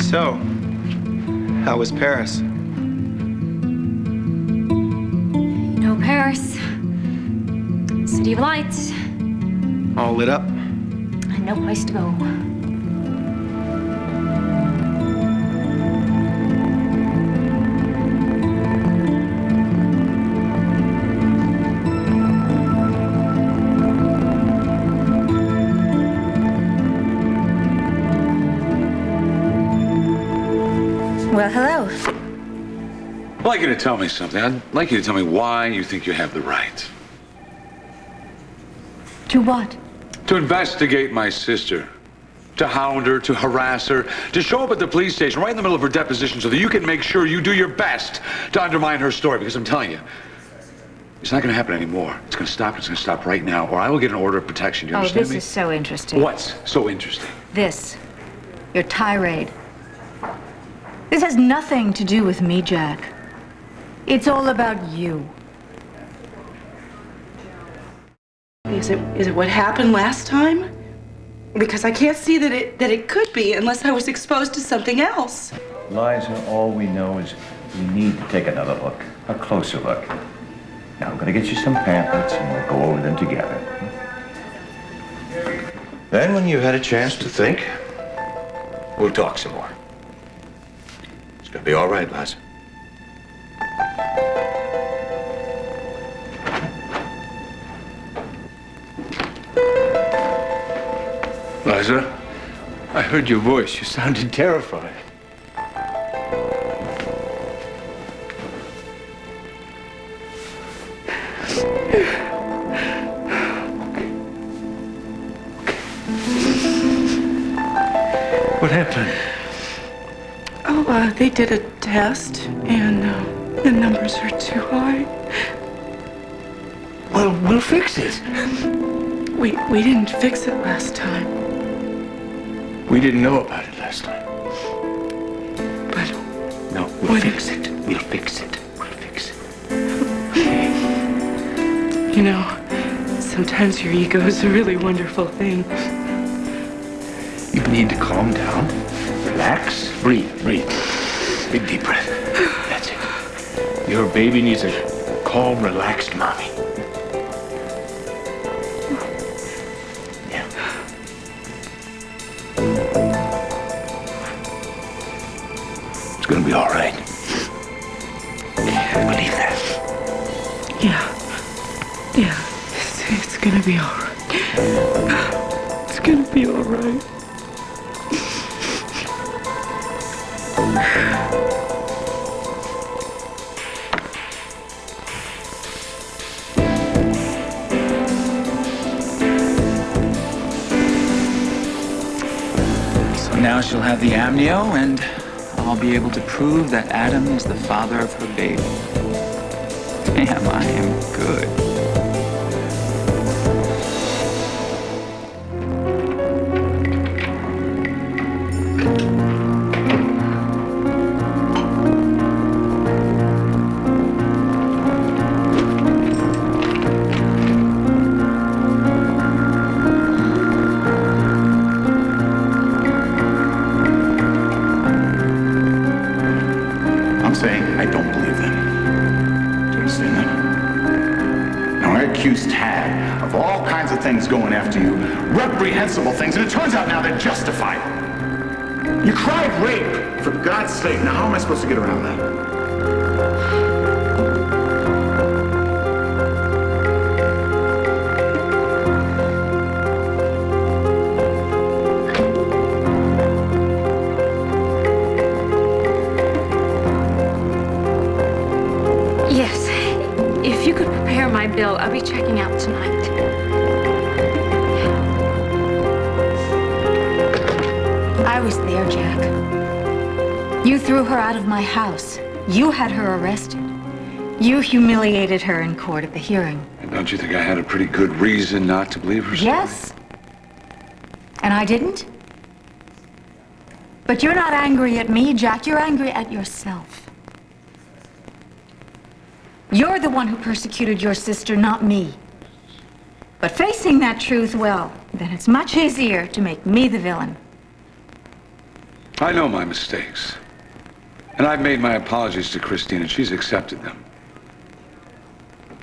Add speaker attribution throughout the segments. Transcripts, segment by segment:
Speaker 1: So, how was Paris?
Speaker 2: You know Paris. City of lights.
Speaker 1: All lit up?
Speaker 2: And no place to go. Well, hello.
Speaker 3: I'd like you to tell me something. I'd like you to tell me why you think you have the right.
Speaker 2: To what?
Speaker 3: To investigate my sister. To hound her, to harass her, to show up at the police station right in the middle of her deposition so that you can make sure you do your best to undermine her story. Because I'm telling you, it's not going to happen anymore. It's going to stop. It's going to stop right now, or I will get an order of protection. Do you understand me?
Speaker 2: This is so interesting.
Speaker 3: What's so interesting?
Speaker 2: This. Your tirade. This has nothing to do with me, Jack. It's all about you.
Speaker 4: Is it what happened last time? Because I can't see that it could be unless I was exposed to something else.
Speaker 5: Liza, all we know is we need to take another look, a closer look. Now, I'm going to get you some pamphlets and we'll go over them together. Then, when you've had a chance to think, we'll talk some more. It's going to be all right, Liza.
Speaker 6: Liza, I heard your voice. You sounded terrified. What happened?
Speaker 4: Oh, they did a test, and the numbers are too high.
Speaker 6: Well, we'll fix it.
Speaker 4: We didn't fix it last time.
Speaker 6: We didn't know about it last time.
Speaker 4: But
Speaker 6: No, we'll fix it. We'll fix it. We'll fix it.
Speaker 4: you know, sometimes your ego is a really wonderful thing.
Speaker 6: You need to calm down. Relax. Breathe. Big deep breath. That's it. Your baby needs a calm, relaxed mommy. Yeah. It's gonna be all right. I believe that.
Speaker 4: Yeah. It's gonna be all right. It's gonna be all right.
Speaker 7: So now she'll have the amnio, and I'll be able to prove that Adam is the father of her baby. Damn, I am good.
Speaker 8: I'm saying I don't believe them. Do you understand that? Now, I accused Tad of all kinds of things going after you, reprehensible things, and it turns out now they're justified. You cried rape, for God's sake. Now, how am I supposed to get around that?
Speaker 2: Yes. If you could prepare my bill, I'll be checking out tonight. I was there, Jack. You threw her out of my house. You had her arrested. You humiliated her in court at the hearing.
Speaker 3: And don't you think I had a pretty good reason not to believe her story?
Speaker 2: Yes. And I didn't? But you're not angry at me, Jack. You're angry at yourself. You're the one who persecuted your sister, not me. But facing that truth, well, then it's much easier to make me the villain.
Speaker 3: I know my mistakes. And I've made my apologies to Christine, and she's accepted them.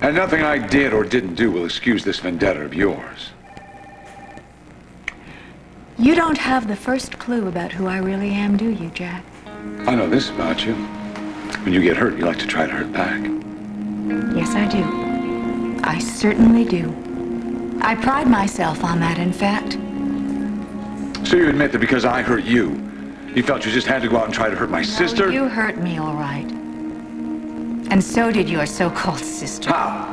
Speaker 3: And nothing I did or didn't do will excuse this vendetta of yours.
Speaker 2: You don't have the first clue about who I really am, do you, Jack?
Speaker 3: I know this about you. When you get hurt, you like to try to hurt back.
Speaker 2: Yes, I do. I certainly do. I pride myself on that, in fact.
Speaker 3: So you admit that because I hurt you, you felt you just had to go out and try to hurt my sister?
Speaker 2: No, you hurt me, all right. And so did your so-called sister.
Speaker 3: How?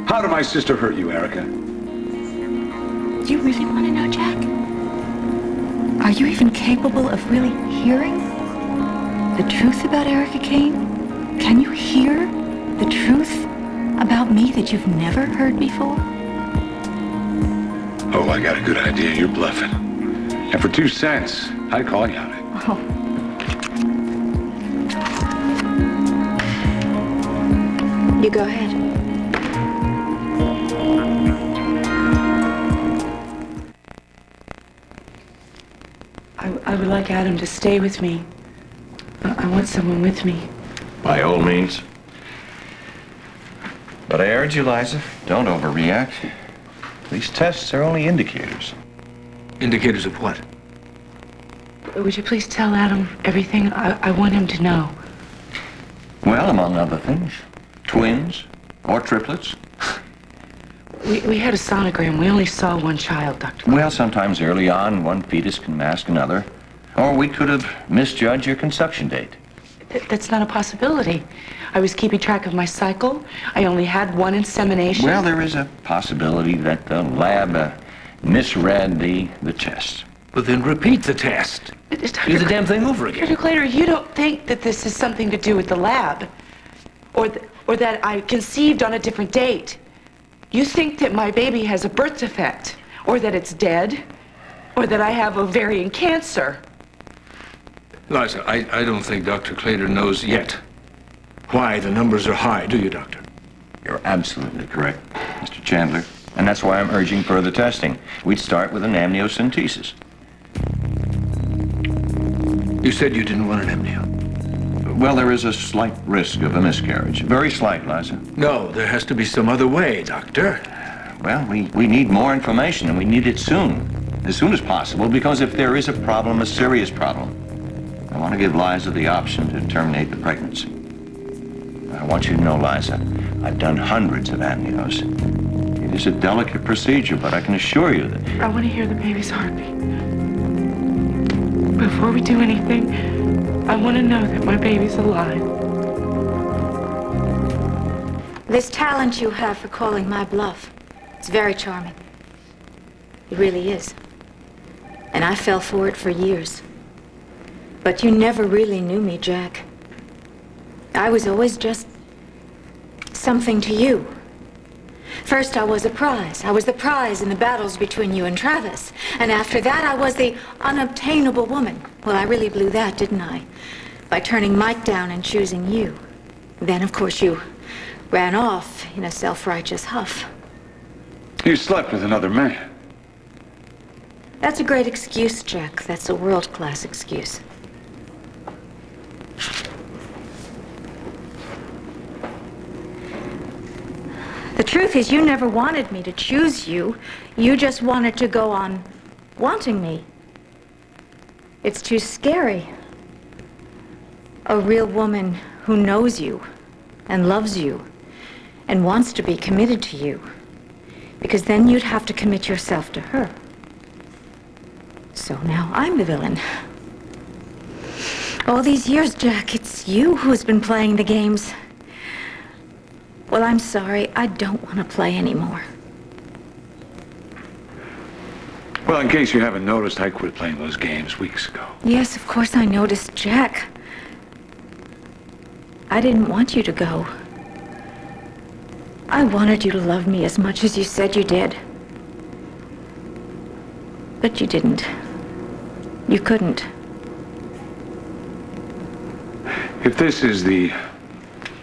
Speaker 3: How did my sister hurt you, Erica?
Speaker 2: Do you really want to know, Jack? Are you even capable of really hearing the truth about Erica Kane? Can you hear the truth about me that you've never heard before?
Speaker 3: Oh, I got a good idea. You're bluffing. And for 2 cents, I'd call you on it.
Speaker 2: Oh. You go ahead.
Speaker 4: I would like Adam to stay with me. I want someone with me.
Speaker 5: By all means. But I urge you, Liza, don't overreact. These tests are only indicators.
Speaker 6: Indicators of what?
Speaker 4: Would you please tell Adam everything? I want him to know.
Speaker 5: Well, among other things, twins or triplets.
Speaker 4: We had a sonogram. We only saw one child, Doctor.
Speaker 5: Well, sometimes early on, one fetus can mask another. Or we could have misjudged your conception date.
Speaker 4: That's not a possibility. I was keeping track of my cycle. I only had one insemination.
Speaker 5: Well, there is a possibility that the lab misread the test.
Speaker 6: Well, then repeat the test. Do the damn thing over again.
Speaker 4: Dr. Clater, you don't think that this has something to do with the lab? Or that I conceived on a different date? You think that my baby has a birth defect? Or that it's dead? Or that I have ovarian cancer?
Speaker 6: Liza, I don't think Dr. Clater knows yet why the numbers are high, do you, Doctor?
Speaker 5: You're absolutely correct, Mr. Chandler. And that's why I'm urging further testing. We'd start with an amniocentesis.
Speaker 6: You said you didn't want an amnio.
Speaker 5: Well, there is a slight risk of a miscarriage. Very slight, Liza.
Speaker 6: No, there has to be some other way, Doctor.
Speaker 5: Well, we need more information, and we need it soon. As soon as possible, because if there is a problem, a serious problem, I want to give Liza the option to terminate the pregnancy. I want you to know, Liza, I've done hundreds of amnios. It is a delicate procedure, but I can assure you that...
Speaker 4: I want to hear the baby's heartbeat. Before we do anything, I want to know that my baby's alive.
Speaker 2: This talent you have for calling my bluff, it's very charming. It really is. And I fell for it for years. But you never really knew me, Jack. I was always just something to you. First, I was a prize. I was the prize in the battles between you and Travis. And after that, I was the unobtainable woman. Well, I really blew that, didn't I? By turning Mike down and choosing you. Then, of course, you ran off in a self-righteous huff.
Speaker 3: You slept with another man.
Speaker 2: That's a great excuse, Jack. That's a world-class excuse. The truth is, you never wanted me to choose you. You just wanted to go on wanting me. It's too scary. A real woman who knows you and loves you and wants to be committed to you. Because then you'd have to commit yourself to her. So now I'm the villain. All these years, Jack, it's you who's been playing the games. Well, I'm sorry. I don't want to play anymore.
Speaker 3: Well, in case you haven't noticed, I quit playing those games weeks ago.
Speaker 2: Yes, of course I noticed, Jack. I didn't want you to go. I wanted you to love me as much as you said you did. But you didn't. You couldn't.
Speaker 3: If this is the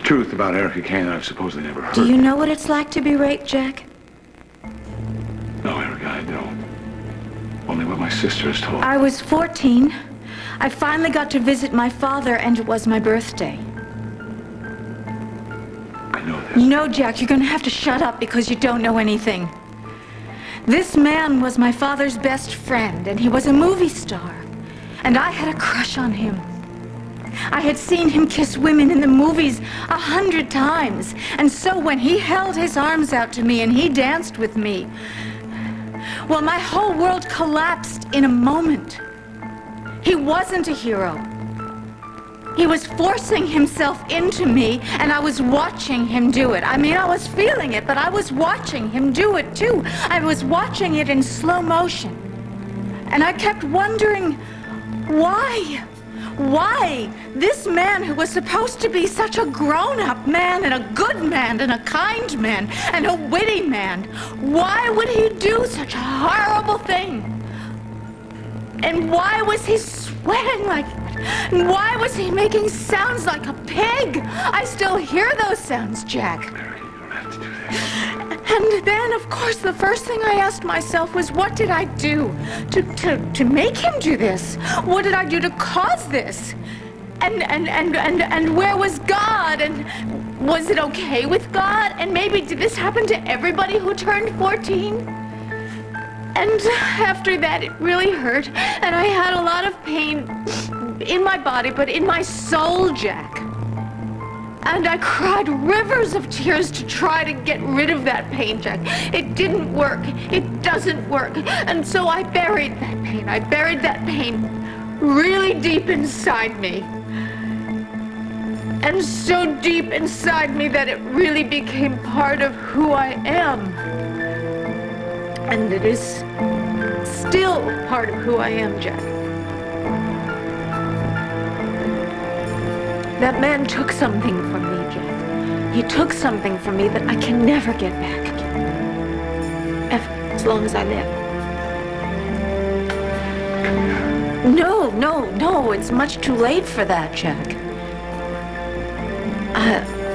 Speaker 3: truth about Erica Kane that I've supposedly never heard.
Speaker 2: Do you know what it's like to be raped, Jack?
Speaker 3: No, Erica, I don't. Only what my sister has told me.
Speaker 2: I was 14 I finally got to visit my father, and it was my birthday.
Speaker 3: I know this.
Speaker 2: You know, Jack, you're gonna have to shut up because you don't know anything. This man was my father's best friend, and he was a movie star. And I had a crush on him. I had seen him kiss women in the movies 100 times. And so when he held his arms out to me and he danced with me, well, my whole world collapsed in a moment. He wasn't a hero. He was forcing himself into me, and I was watching him do it. I mean, I was feeling it, but I was watching him do it too. I was watching it in slow motion. And I kept wondering, why? Why? This man who was supposed to be such a grown-up man and a good man and a kind man and a witty man, why would he do such a horrible thing? And why was he sweating like that? And why was he making sounds like a pig? I still hear those sounds, Jack.
Speaker 3: Mary, you don't have to do that.
Speaker 2: And then, of course, the first thing I asked myself was, what did I do to make him do this? What did I do to cause this? And where was God? And was it okay with God? And maybe did this happen to everybody who turned 14? And after that, it really hurt. And I had a lot of pain in my body, but in my soul, Jack. And I cried rivers of tears to try to get rid of that pain, Jack. It didn't work. It doesn't work. And so I buried that pain. I buried that pain really deep inside me. And so deep inside me that it really became part of who I am. And it is still part of who I am, Jack. That man took something from me, Jack. He took something from me that I can never get back again. Ever, as long as I live. No, it's much too late for that, Jack.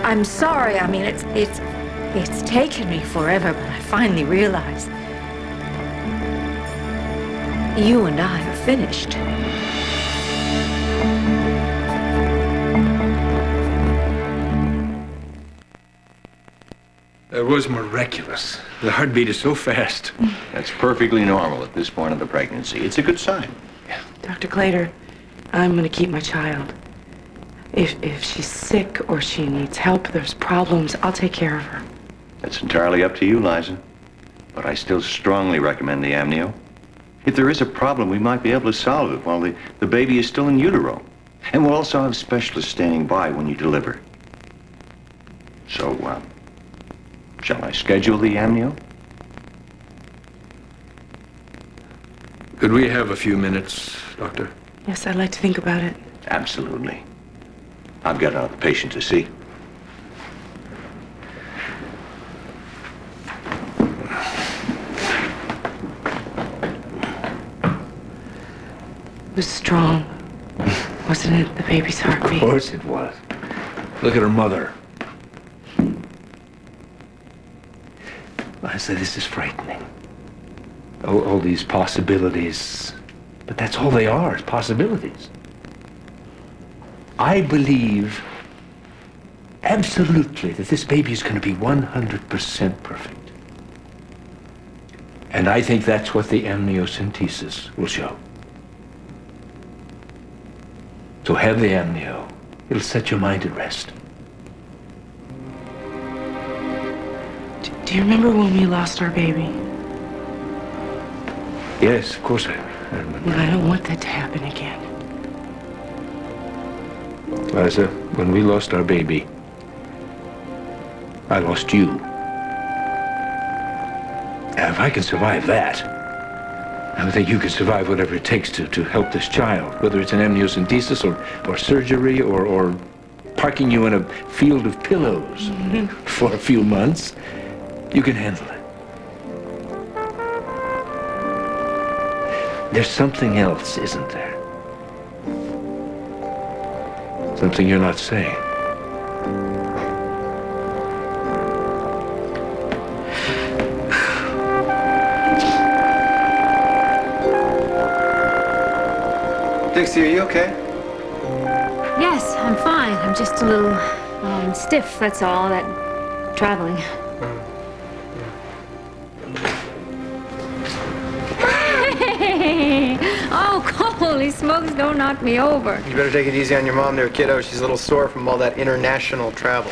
Speaker 2: I'm sorry, I mean, it's taken me forever, but I finally realized. You and I are finished.
Speaker 6: That was miraculous. The heartbeat is so fast.
Speaker 5: That's perfectly normal at this point of the pregnancy. It's a good sign.
Speaker 4: Dr. Glader, I'm going to keep my child. If she's sick or she needs help, there's problems, I'll take care of her.
Speaker 5: That's entirely up to you, Liza. But I still strongly recommend the amnio. If there is a problem, we might be able to solve it while the baby is still in utero. And we'll also have specialists standing by when you deliver. So, shall I schedule the amnio?
Speaker 6: Could we have a few minutes, Doctor?
Speaker 4: Yes, I'd like to think about it.
Speaker 5: Absolutely. I've got another patient to see.
Speaker 4: It was strong, wasn't it, the baby's heartbeat?
Speaker 6: Of course it was. Look at her mother. I say this is frightening. All these possibilities. But that's all they are, is possibilities. I believe absolutely that this baby is going to be 100% perfect. And I think that's what the amniocentesis will show. So have the amnio. It'll set your mind at rest.
Speaker 4: Do you remember when we lost our baby?
Speaker 6: Yes, of course I remember.
Speaker 4: Well, I don't want that to happen again.
Speaker 6: Liza, when we lost our baby, I lost you. Now, if I can survive that, I think you can survive whatever it takes to help this child, whether it's an amniocentesis or surgery or parking you in a field of pillows for a few months. You can handle it. There's something else, isn't there? Something you're not saying.
Speaker 1: Dixie, are you okay?
Speaker 2: Yes, I'm fine. I'm just a little stiff, that's all, that traveling. Hey! Oh, holy smokes, don't knock me over.
Speaker 1: You better take it easy on your mom there, kiddo. She's a little sore from all that international travel.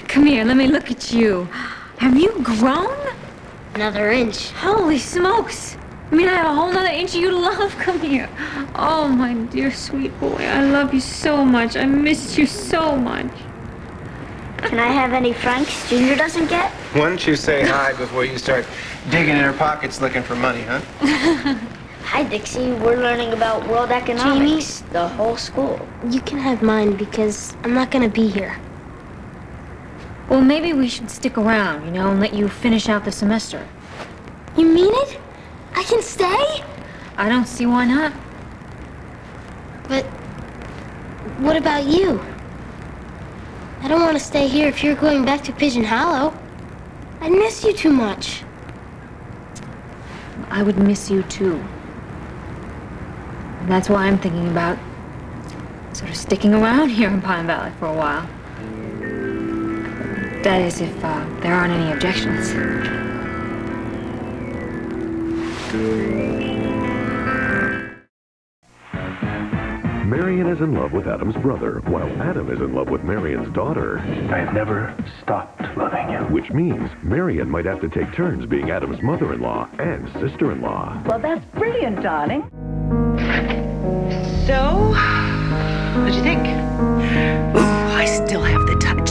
Speaker 2: Come here, let me look at you. Have you grown?
Speaker 9: Another inch.
Speaker 2: Holy smokes! I mean, I have a whole nother inch of you to love. Come here. Oh, my dear sweet boy. I love you so much. I missed you so much.
Speaker 9: Can I have any Franks Junior doesn't get?
Speaker 1: Why don't you say hi before you start digging in her pockets looking for money, huh?
Speaker 9: Hi, Dixie. We're learning about world economics. The whole school.
Speaker 10: You can have mine because I'm not gonna be here.
Speaker 2: Well, maybe we should stick around, you know, and let you finish out the semester.
Speaker 10: You mean it? I can stay?
Speaker 2: I don't see why not.
Speaker 10: But what about you? I don't want to stay here if you're going back to Pigeon Hollow. I'd miss you too much.
Speaker 2: I would miss you too. And that's why I'm thinking about sort of sticking around here in Pine Valley for a while. That is, if there aren't any objections.
Speaker 11: Marion is in love with Adam's brother, while Adam is in love with Marion's daughter.
Speaker 6: I've never stopped loving you.
Speaker 11: Which means Marion might have to take turns being Adam's mother-in-law and sister-in-law.
Speaker 12: Well, that's brilliant, darling. So, what'd you think? Ooh, I still have the touch.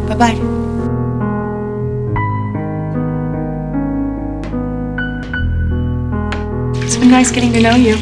Speaker 12: Bye-bye. It's been nice getting to know you.